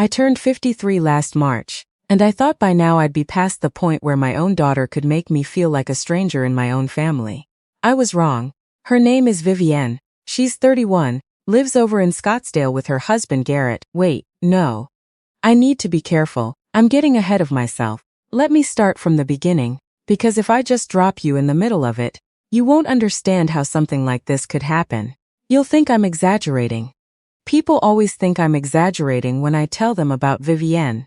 I turned 53 last March, and I thought by now I'd be past the point where my own daughter could make me feel like a stranger in my own family. I was wrong. Her name is Vivienne. She's 31, lives over in Scottsdale with her husband Garrett. Wait, no. I need to be careful. I'm getting ahead of myself. Let me start from the beginning, because if I just drop you in the middle of it, you won't understand how something like this could happen. You'll think I'm exaggerating. People always think I'm exaggerating when I tell them about Vivienne.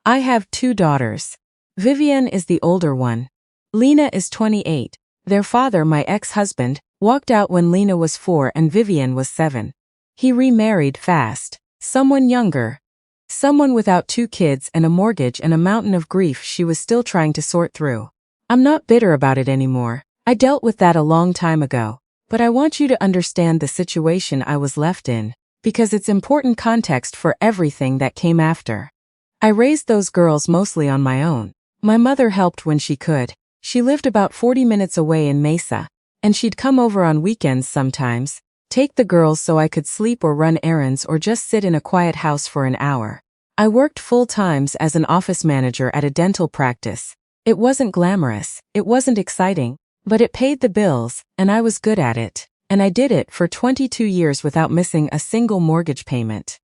I have 2 daughters. Vivienne is the older one. Lena is 28. Their father, my ex-husband, walked out when Lena was 4 and Vivienne was 7. He remarried fast. Someone younger. Someone without 2 kids and a mortgage and a mountain of grief she was still trying to sort through. I'm not bitter about it anymore. I dealt with that a long time ago. But I want you to understand the situation I was left in, because it's important context for everything that came after. I raised those girls mostly on my own. My mother helped when she could. She lived about 40 minutes away in Mesa, and she'd come over on weekends sometimes, take the girls so I could sleep or run errands or just sit in a quiet house for an hour. I worked full times as an office manager at a dental practice. It wasn't glamorous, it wasn't exciting, but it paid the bills, and I was good at it. And I did it for 22 years without missing a single mortgage payment.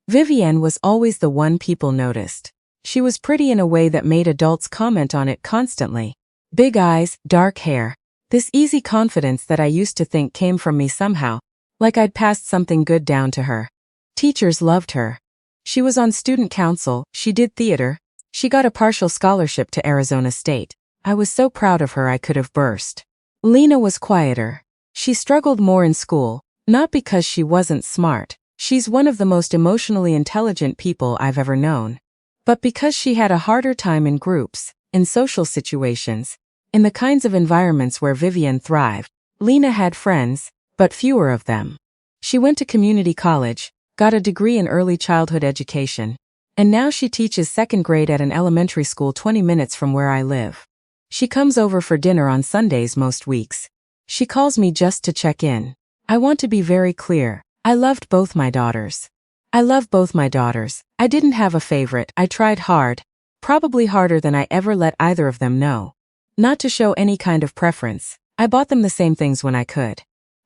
Vivienne was always the one people noticed. She was pretty in a way that made adults comment on it constantly. Big eyes, dark hair. This easy confidence that I used to think came from me somehow, like I'd passed something good down to her. Teachers loved her. She was on student council, she did theater, she got a partial scholarship to Arizona State. I was so proud of her I could have burst. Lena was quieter. She struggled more in school, not because she wasn't smart. She's one of the most emotionally intelligent people I've ever known. But because she had a harder time in groups, in social situations, in the kinds of environments where Vivienne thrived. Lena had friends, but fewer of them. She went to community college, got a degree in early childhood education, and now she teaches 2nd grade at an elementary school 20 minutes from where I live. She comes over for dinner on Sundays most weeks. She calls me just to check in. I want to be very clear. I loved both my daughters. I love both my daughters. I didn't have a favorite. I tried hard, probably harder than I ever let either of them know. Not to show any kind of preference. I bought them the same things when I could.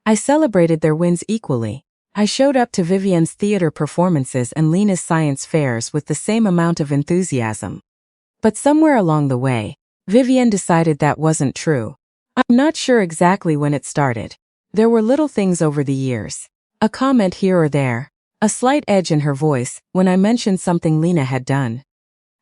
I celebrated their wins equally. I showed up to Vivienne's theater performances and Lena's science fairs with the same amount of enthusiasm. But somewhere along the way, Vivienne decided that wasn't true. I'm not sure exactly when it started. There were little things over the years. A comment here or there, a slight edge in her voice when I mentioned something Lena had done.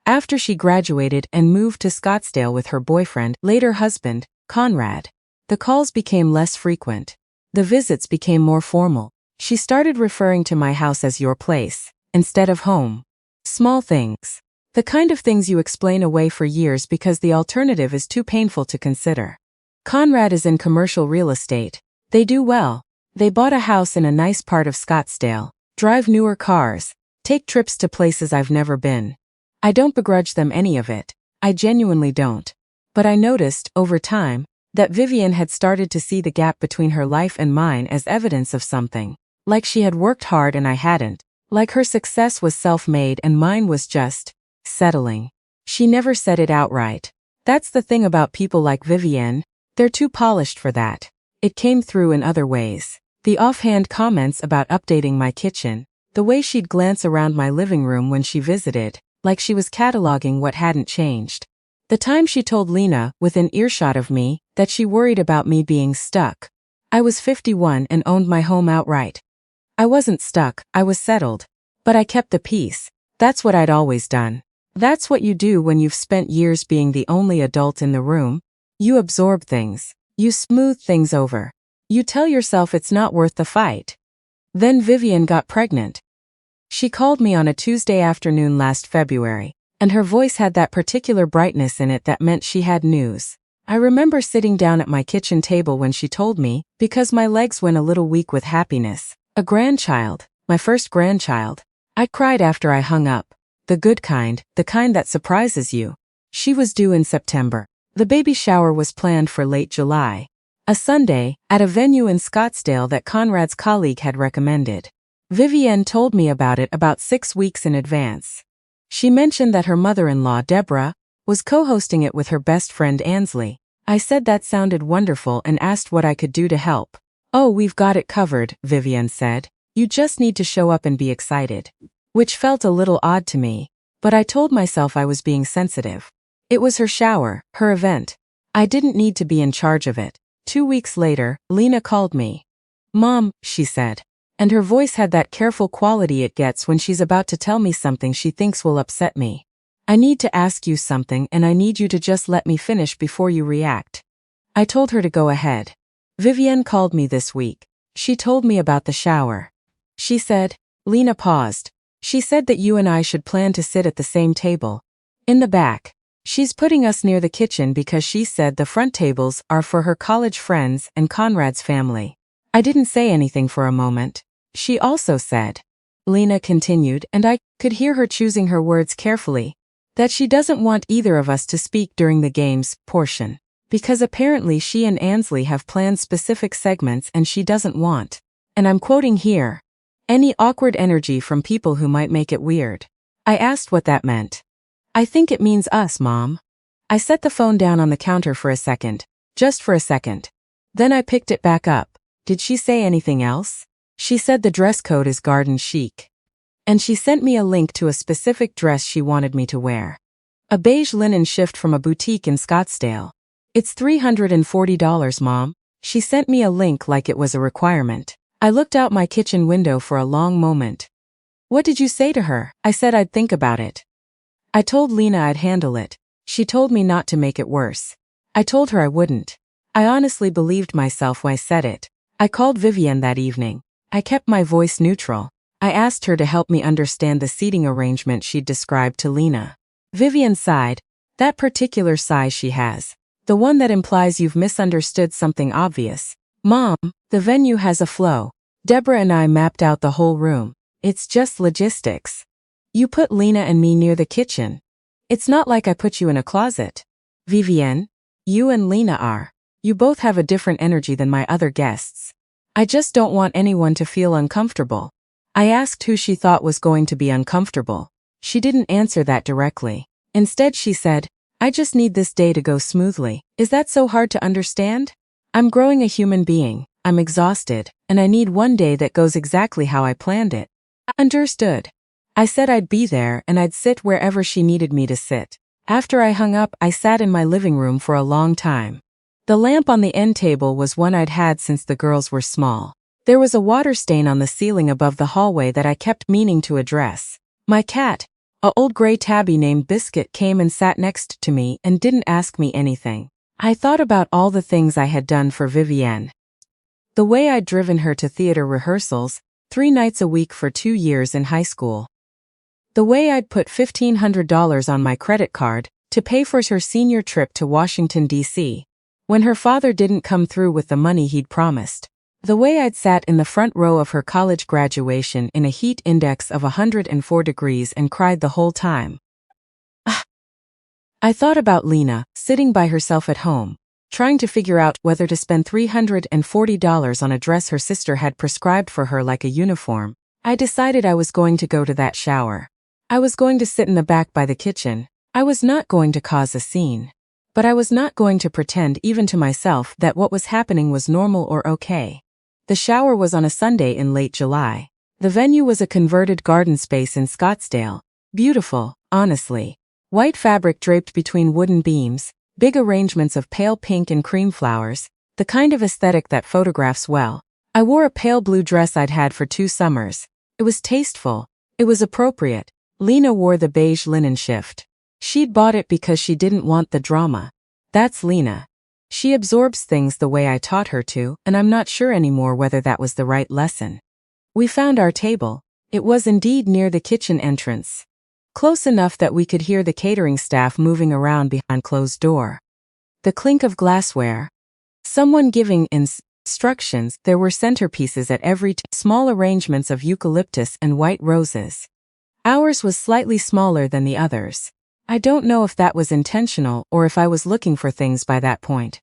After she graduated and moved to Scottsdale with her boyfriend, later husband, Conrad, the calls became less frequent. The visits became more formal. She started referring to my house as your place, instead of home. Small things. The kind of things you explain away for years because the alternative is too painful to consider. Conrad is in commercial real estate. They do well. They bought a house in a nice part of Scottsdale, drive newer cars, take trips to places I've never been. I don't begrudge them any of it. I genuinely don't. But I noticed, over time, that Vivienne had started to see the gap between her life and mine as evidence of something. Like she had worked hard and I hadn't. Like her success was self-made and mine was just settling. She never said it outright. That's the thing about people like Vivienne. They're too polished for that. It came through in other ways. The offhand comments about updating my kitchen, the way she'd glance around my living room when she visited, like she was cataloging what hadn't changed. The time she told Lena, within earshot of me, that she worried about me being stuck. I was 51 and owned my home outright. I wasn't stuck, I was settled. But I kept the peace. That's what I'd always done. That's what you do when you've spent years being the only adult in the room. You absorb things. You smooth things over. You tell yourself it's not worth the fight. Then Vivienne got pregnant. She called me on a Tuesday afternoon last February, and her voice had that particular brightness in it that meant she had news. I remember sitting down at my kitchen table when she told me, because my legs went a little weak with happiness. A grandchild, my first grandchild. I cried after I hung up. The good kind, the kind that surprises you. She was due in September. The baby shower was planned for late July. A Sunday, at a venue in Scottsdale that Conrad's colleague had recommended. Vivienne told me about it about 6 weeks in advance. She mentioned that her mother-in-law, Deborah, was co-hosting it with her best friend Ansley. I said that sounded wonderful and asked what I could do to help. "Oh, we've got it covered," Vivienne said. "You just need to show up and be excited." Which felt a little odd to me, but I told myself I was being sensitive. It was her shower, her event. I didn't need to be in charge of it. 2 weeks later, Lena called me. "Mom," she said. And her voice had that careful quality it gets when she's about to tell me something she thinks will upset me. "I need to ask you something and I need you to just let me finish before you react." I told her to go ahead. "Vivienne called me this week. She told me about the shower. She said," Lena paused. "She said that you and I should plan to sit at the same table. In the back. She's putting us near the kitchen because she said the front tables are for her college friends and Conrad's family." I didn't say anything for a moment. "She also said," Lena continued, and I could hear her choosing her words carefully, "that she doesn't want either of us to speak during the games portion. Because apparently she and Ansley have planned specific segments and she doesn't want," and I'm quoting here, "any awkward energy from people who might make it weird." I asked what that meant. "I think it means us, Mom." I set the phone down on the counter for a second, just for a second. Then I picked it back up. "Did she say anything else?" "She said the dress code is garden chic. And she sent me a link to a specific dress she wanted me to wear. A beige linen shift from a boutique in Scottsdale. It's $340, Mom." She sent me a link like it was a requirement. I looked out my kitchen window for a long moment. "What did you say to her?" I said I'd think about it. "I told Lena I'd handle it. She told me not to make it worse. I told her I wouldn't." I honestly believed myself when I said it. I called Vivienne that evening. I kept my voice neutral. I asked her to help me understand the seating arrangement she'd described to Lena. Vivienne sighed. "That particular sigh she has. The one that implies you've misunderstood something obvious. Mom, the venue has a flow. Deborah and I mapped out the whole room. It's just logistics. You put Lena and me near the kitchen. It's not like I put you in a closet. Vivienne, you and Lena are. You both have a different energy than my other guests. I just don't want anyone to feel uncomfortable." I asked who she thought was going to be uncomfortable. She didn't answer that directly. Instead she said, "I just need this day to go smoothly." Is that so hard to understand? I'm growing a human being. I'm exhausted, and I need one day that goes exactly how I planned it. Understood. I said I'd be there and I'd sit wherever she needed me to sit. After I hung up, I sat in my living room for a long time. The lamp on the end table was one I'd had since the girls were small. There was a water stain on the ceiling above the hallway that I kept meaning to address. My cat, a old gray tabby named Biscuit, came and sat next to me and didn't ask me anything. I thought about all the things I had done for Vivienne. The way I'd driven her to theater rehearsals, 3 nights a week for 2 years in high school. The way I'd put $1,500 on my credit card to pay for her senior trip to Washington, D.C., when her father didn't come through with the money he'd promised. The way I'd sat in the front row of her college graduation in a heat index of 104 degrees and cried the whole time. I thought about Lena, sitting by herself at home, trying to figure out whether to spend $340 on a dress her sister had prescribed for her like a uniform. I decided I was going to go to that shower. I was going to sit in the back by the kitchen. I was not going to cause a scene. But I was not going to pretend even to myself that what was happening was normal or okay. The shower was on a Sunday in late July. The venue was a converted garden space in Scottsdale. Beautiful, honestly. White fabric draped between wooden beams, big arrangements of pale pink and cream flowers, the kind of aesthetic that photographs well. I wore a pale blue dress I'd had for 2 summers. It was tasteful. It was appropriate. Lena wore the beige linen shift. She'd bought it because she didn't want the drama. That's Lena. She absorbs things the way I taught her to, and I'm not sure anymore whether that was the right lesson. We found our table. It was indeed near the kitchen entrance. Close enough that we could hear the catering staff moving around behind closed door. The clink of glassware. Someone giving instructions. There were centerpieces at every small arrangements of eucalyptus and white roses. Ours was slightly smaller than the others. I don't know if that was intentional or if I was looking for things by that point.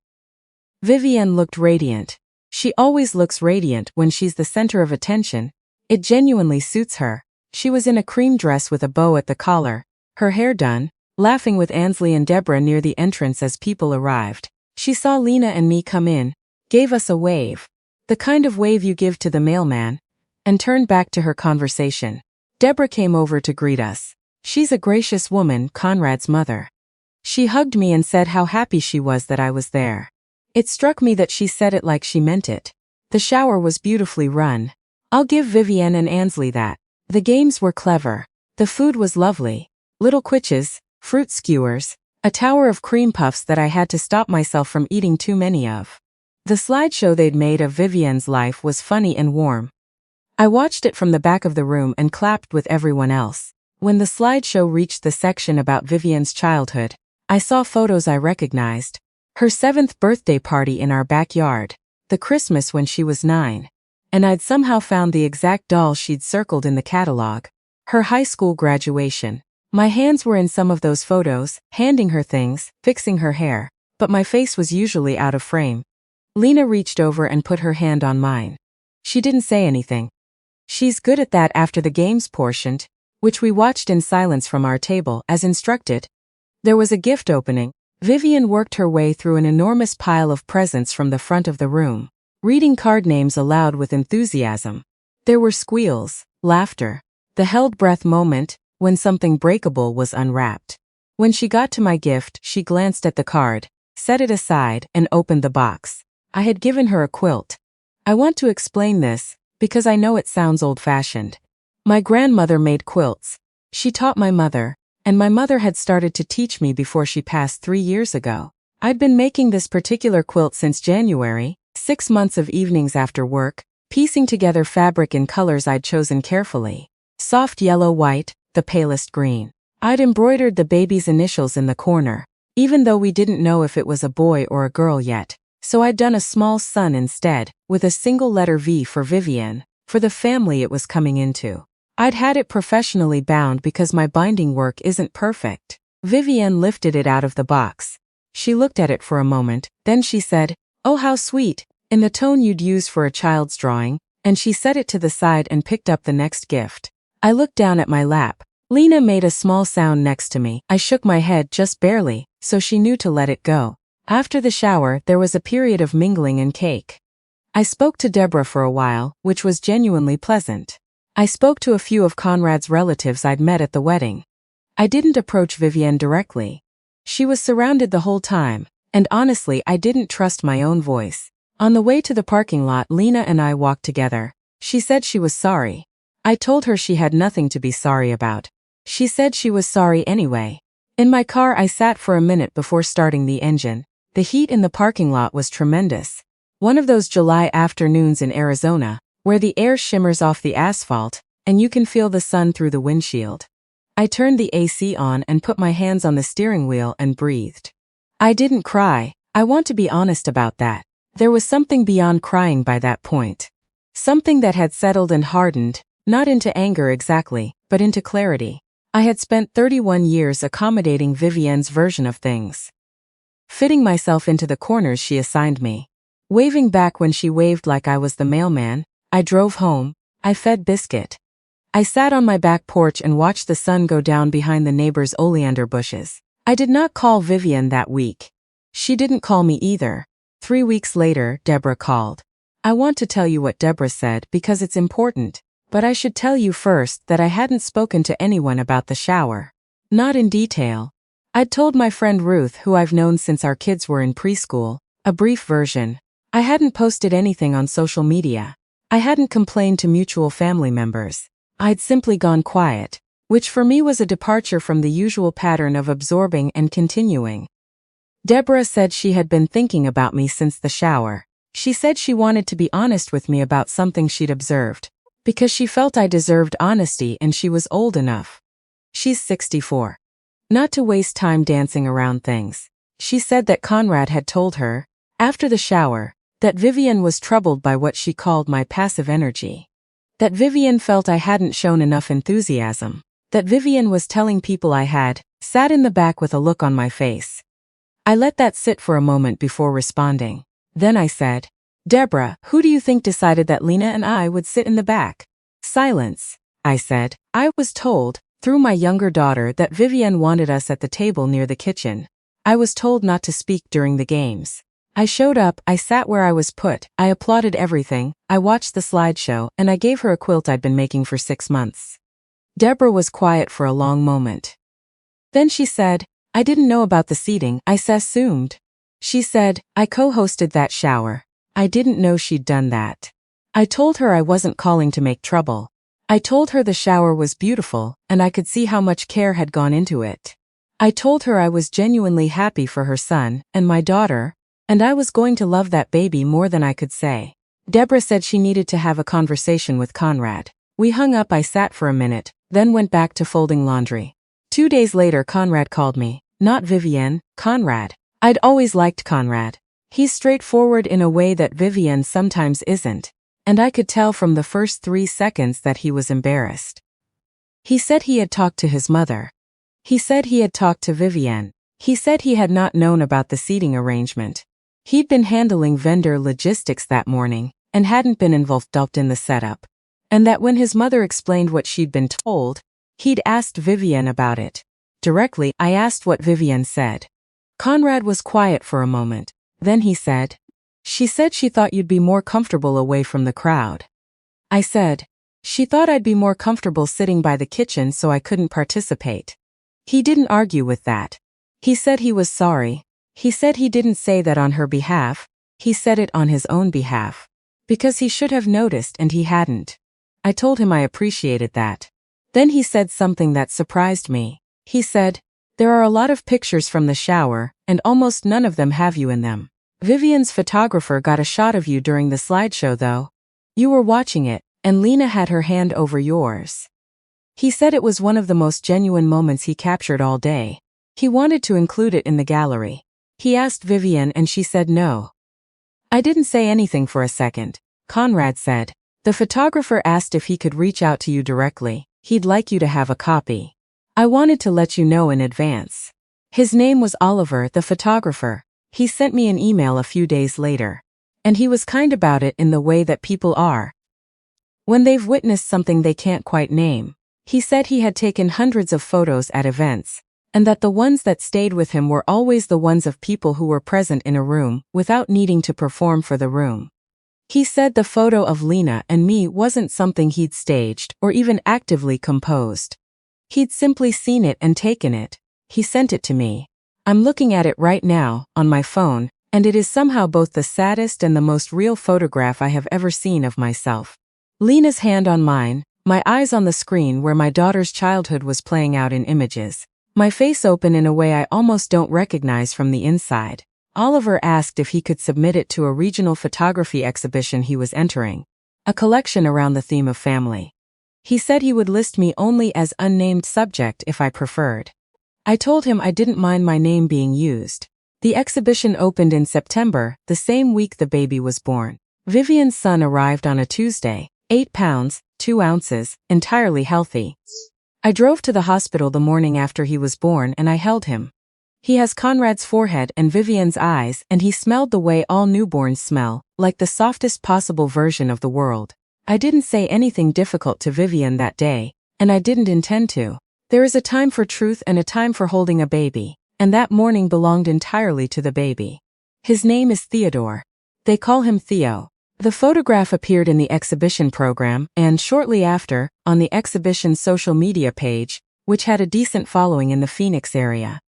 Vivienne looked radiant. She always looks radiant when she's the center of attention. It genuinely suits her. She was in a cream dress with a bow at the collar, her hair done, laughing with Ansley and Deborah near the entrance as people arrived. She saw Lena and me come in, gave us a wave, the kind of wave you give to the mailman, and turned back to her conversation. Deborah came over to greet us. She's a gracious woman, Conrad's mother. She hugged me and said how happy she was that I was there. It struck me that she said it like she meant it. The shower was beautifully run. I'll give Vivienne and Ansley that. The games were clever. The food was lovely. Little quiches, fruit skewers, a tower of cream puffs that I had to stop myself from eating too many of. The slideshow they'd made of Vivienne's life was funny and warm. I watched it from the back of the room and clapped with everyone else. When the slideshow reached the section about Vivienne's childhood, I saw photos I recognized. Her 7th birthday party in our backyard, the Christmas when she was 9. And I'd somehow found the exact doll she'd circled in the catalog. Her high school graduation. My hands were in some of those photos, handing her things, fixing her hair, but my face was usually out of frame. Lena reached over and put her hand on mine. She didn't say anything. She's good at that after the games portioned, which we watched in silence from our table as instructed. There was a gift opening. Vivienne worked her way through an enormous pile of presents from the front of the room, reading card names aloud with enthusiasm. There were squeals, laughter, the held breath moment when something breakable was unwrapped. When she got to my gift, she glanced at the card, set it aside, and opened the box. I had given her a quilt. I want to explain this, because I know it sounds old-fashioned. My grandmother made quilts. She taught my mother, and my mother had started to teach me before she passed 3 years ago. I'd been making this particular quilt since January, 6 months of evenings after work, piecing together fabric in colors I'd chosen carefully. Soft yellow-white, the palest green. I'd embroidered the baby's initials in the corner, even though we didn't know if it was a boy or a girl yet. So I'd done a small sun instead, with a single letter V for Vivienne, for the family it was coming into. I'd had it professionally bound because my binding work isn't perfect. Vivienne lifted it out of the box. She looked at it for a moment, then she said, "Oh, how sweet," in the tone you'd use for a child's drawing, and she set it to the side and picked up the next gift. I looked down at my lap. Lena made a small sound next to me. I shook my head just barely, so she knew to let it go. After the shower, there was a period of mingling and cake. I spoke to Deborah for a while, which was genuinely pleasant. I spoke to a few of Conrad's relatives I'd met at the wedding. I didn't approach Vivienne directly. She was surrounded the whole time, and honestly I didn't trust my own voice. On the way to the parking lot, Lena and I walked together. She said she was sorry. I told her she had nothing to be sorry about. She said she was sorry anyway. In my car I sat for a minute before starting the engine. The heat in the parking lot was tremendous. One of those July afternoons in Arizona, where the air shimmers off the asphalt, and you can feel the sun through the windshield. I turned the AC on and put my hands on the steering wheel and breathed. I didn't cry. I want to be honest about that. There was something beyond crying by that point. Something that had settled and hardened, not into anger exactly, but into clarity. I had spent 31 years accommodating Vivienne's version of things, fitting myself into the corners she assigned me. Waving back when she waved like I was the mailman, I drove home. I fed Biscuit. I sat on my back porch and watched the sun go down behind the neighbor's oleander bushes. I did not call Vivienne that week. She didn't call me either. 3 weeks later, Deborah called. I want to tell you what Deborah said because it's important, but I should tell you first that I hadn't spoken to anyone about the shower. Not in detail. I'd told my friend Ruth, who I've known since our kids were in preschool, a brief version. I hadn't posted anything on social media. I hadn't complained to mutual family members. I'd simply gone quiet, which for me was a departure from the usual pattern of absorbing and continuing. Deborah said she had been thinking about me since the shower. She said she wanted to be honest with me about something she'd observed, because she felt I deserved honesty and she was old enough. She's 64. Not to waste time dancing around things. She said that Conrad had told her, after the shower, that Vivienne was troubled by what she called my passive energy. That Vivienne felt I hadn't shown enough enthusiasm. That Vivienne was telling people I had, sat in the back with a look on my face. I let that sit for a moment before responding. Then I said, "Deborah, who do you think decided that Lena and I would sit in the back?" Silence. I said, "I was told, through my younger daughter that Vivienne wanted us at the table near the kitchen. I was told not to speak during the games. I showed up, I sat where I was put, I applauded everything, I watched the slideshow, and I gave her a quilt I'd been making for 6 months. Deborah was quiet for a long moment. Then she said, I didn't know about the seating, I assumed. She said, I co-hosted that shower. I didn't know she'd done that. I told her I wasn't calling to make trouble. I told her the shower was beautiful, and I could see how much care had gone into it. I told her I was genuinely happy for her son, and my daughter, and I was going to love that baby more than I could say. Deborah said she needed to have a conversation with Conrad. We hung up, I sat for a minute, then went back to folding laundry. 2 days later Conrad called me. Not Vivienne, Conrad. I'd always liked Conrad. He's straightforward in a way that Vivienne sometimes isn't, and I could tell from the first 3 seconds that he was embarrassed. He said he had talked to his mother. He said he had talked to Vivienne. He said he had not known about the seating arrangement. He'd been handling vendor logistics that morning and hadn't been involved in the setup, and that when his mother explained what she'd been told, he'd asked Vivienne about it. Directly, I asked what Vivienne said. Conrad was quiet for a moment. Then he said, she said she thought you'd be more comfortable away from the crowd. I said, she thought I'd be more comfortable sitting by the kitchen so I couldn't participate. He didn't argue with that. He said he was sorry. He said he didn't say that on her behalf. He said it on his own behalf. Because he should have noticed and he hadn't. I told him I appreciated that. Then he said something that surprised me. He said, there are a lot of pictures from the shower, and almost none of them have you in them. Vivienne's photographer got a shot of you during the slideshow though. You were watching it, and Lena had her hand over yours. He said it was one of the most genuine moments he captured all day. He wanted to include it in the gallery. He asked Vivienne and she said no. I didn't say anything for a second. Conrad said, the photographer asked if he could reach out to you directly. He'd like you to have a copy. I wanted to let you know in advance. His name was Oliver, the photographer. He sent me an email a few days later. And he was kind about it in the way that people are when they've witnessed something they can't quite name. He said he had taken hundreds of photos at events, and that the ones that stayed with him were always the ones of people who were present in a room without needing to perform for the room. He said the photo of Lena and me wasn't something he'd staged or even actively composed. He'd simply seen it and taken it. He sent it to me. I'm looking at it right now, on my phone, and it is somehow both the saddest and the most real photograph I have ever seen of myself. Lena's hand on mine, my eyes on the screen where my daughter's childhood was playing out in images. My face open in a way I almost don't recognize from the inside. Oliver asked if he could submit it to a regional photography exhibition he was entering, a collection around the theme of family. He said he would list me only as unnamed subject if I preferred. I told him I didn't mind my name being used. The exhibition opened in September, the same week the baby was born. Vivienne's son arrived on a Tuesday, 8 pounds, 2 ounces, entirely healthy. I drove to the hospital the morning after he was born and I held him. He has Conrad's forehead and Vivienne's eyes, and he smelled the way all newborns smell, like the softest possible version of the world. I didn't say anything difficult to Vivienne that day, and I didn't intend to. There is a time for truth and a time for holding a baby, and that morning belonged entirely to the baby. His name is Theodore. They call him Theo. The photograph appeared in the exhibition program and, shortly after, on the exhibition's social media page, which had a decent following in the Phoenix area.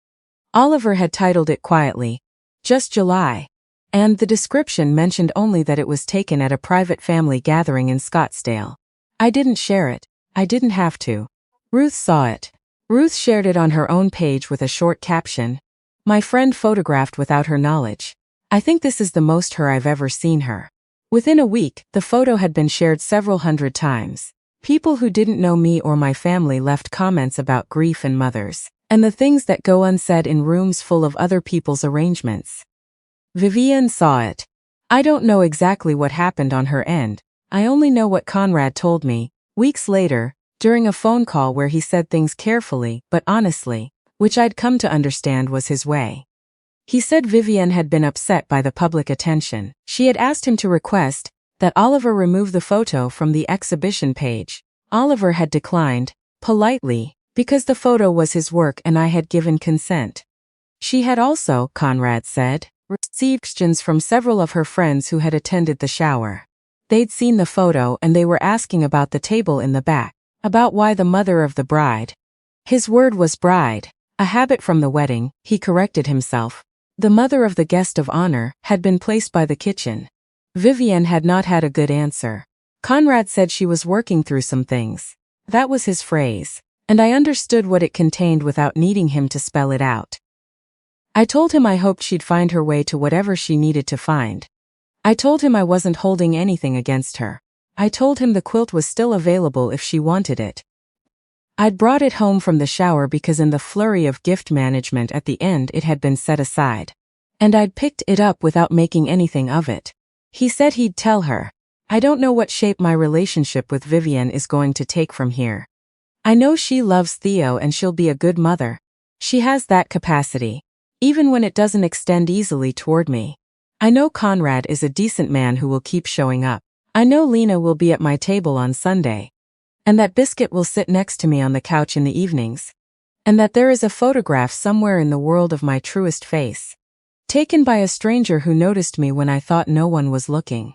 Oliver had titled it quietly, "Just July," and the description mentioned only that it was taken at a private family gathering in Scottsdale. I didn't share it. I didn't have to. Ruth saw it. Ruth shared it on her own page with a short caption, "My friend photographed without her knowledge. I think this is the most her I've ever seen her." Within a week, the photo had been shared several hundred times. People who didn't know me or my family left comments about grief and mothers, and the things that go unsaid in rooms full of other people's arrangements. Vivienne saw it. I don't know exactly what happened on her end. I only know what Conrad told me, weeks later, during a phone call where he said things carefully but honestly, which I'd come to understand was his way. He said Vivienne had been upset by the public attention. She had asked him to request that Oliver remove the photo from the exhibition page. Oliver had declined, politely, Because the photo was his work and I had given consent. She had also, Conrad said, received questions from several of her friends who had attended the shower. They'd seen the photo and they were asking about the table in the back, about why the mother of the bride. His word was bride, a habit from the wedding, he corrected himself. The mother of the guest of honor had been placed by the kitchen. Vivienne had not had a good answer. Conrad said she was working through some things. That was his phrase, and I understood what it contained without needing him to spell it out. I told him I hoped she'd find her way to whatever she needed to find. I told him I wasn't holding anything against her. I told him the quilt was still available if she wanted it. I'd brought it home from the shower because in the flurry of gift management at the end it had been set aside. And I'd picked it up without making anything of it. He said he'd tell her. I don't know what shape my relationship with Vivienne is going to take from here. I know she loves Theo and she'll be a good mother. She has that capacity, even when it doesn't extend easily toward me. I know Conrad is a decent man who will keep showing up. I know Lena will be at my table on Sunday. And that Biscuit will sit next to me on the couch in the evenings. And that there is a photograph somewhere in the world of my truest face, taken by a stranger who noticed me when I thought no one was looking.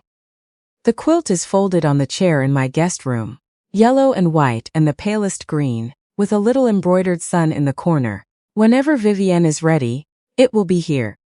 The quilt is folded on the chair in my guest room, yellow and white and the palest green, with a little embroidered sun in the corner. Whenever Vivienne is ready, it will be here.